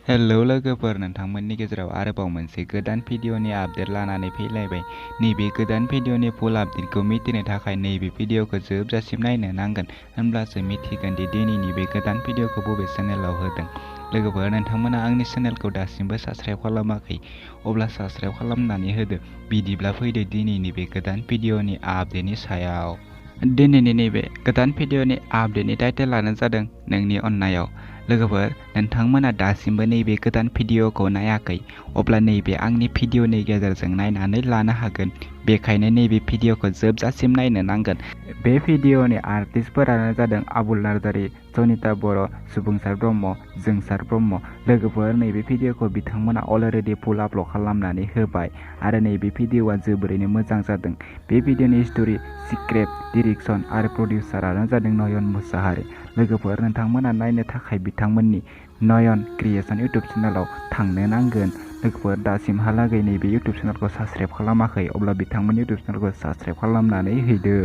Hello लोगोफोर, नोंथांमोननि गेजेराव आरोबाव मोनसे गोदान भिडिअनि आपडेट लानानै फैलायबाय। नैबे गोदान भिडिअनि फुल आपडेटखौ मिथिनो थाखाय नैबे भिडिअखौ जोबजासिम नायनो नांगोन, होनब्लासो मिथिगोन दि दिनैनि बे गोदान भिडिअखौ बबे चेनेलाव होदों। लोगोफोर, नोंथांमोना आंनि चेनेलखौ दासिमबो साबस्क्राइब खालामाखै, अब्ला साबस्क्राइब खालामनानै होदो। बिदिब्ला फैदो दिनैनि बे गोदान भिडिअनि आपडेटनि सायाव। दिनैनि नैबे गोदान भिडिअनि आपडेटनि टाइटेलानो जादों नोंनि अननायाव। लोगोफोर, नोंथांमोना दासिमबो नैबे गोदान भिडिअखौ नायाखै, अब्ला नैबे आंनि भिडिअनि गेजेरजों नायनानै लानो हागोन। बेखायनो नैबे भिडिअखौ जोबजासिम नायनो नांगोन। बे भिडिअनि आर्टिस्टफोरानो जादों आबुल नार्जारी, जनिता बर', सुबुंसार ब्रह्म, जोंसार ब्रह्म। लोगोफोर, नैबे भिडिअखौ बिथांमोना अलरेडि फुल आपल'ड खालामनानै होबाय आरो नैबे भिडिअआ जोबोरैनो मोजां जादों। बे भिडिअनि स्ट'रि, स्क्रिप्ट, डिरेक्सन आरो प्रडिउसारानो जादों नयन मुसाहारि। लोगोफोर, नोंथांमोना नायनो थाखाय बिथांमोननि नयन क्रिएशन इउटुब चेनेलाव थांनो नांगोन। लोगोफोर, दासिमहालागै नैबे इउटुब चेनेलखौ साबस्क्राइब खालामाखै, अब्ला बिथांमोननि इउटुब चेनेलखौ साबस्क्राइब खालामनानै हैदो।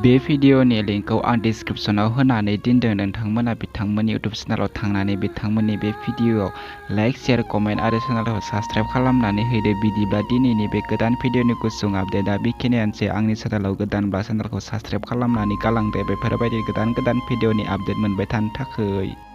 बे भिडिअनि लिंकखौ आं डिस्क्रिप्शनाव होनानै दोनदों। नोंथांमोना बिथांमोननि इउटुब चेनेलाव थांनानै बिथांमोननि बे भिडिअआव लाइक, शेयार, कमेन्ट आरो चेनेलखौ साबस्क्राइब खालामनानै हैदो। बिदिब्ला दिनैनि बे गोदान भिडिअनि गुसुं आपडेटआ बेखिनियानोसै। आंनि चेनेलाव गोदानब्ला चेनेलखौ साबस्क्राइब खालामनानै गालांदो बेफोरबायदि गोदान भिडिअनि आपडेट मोनबाय थानो थाखाय।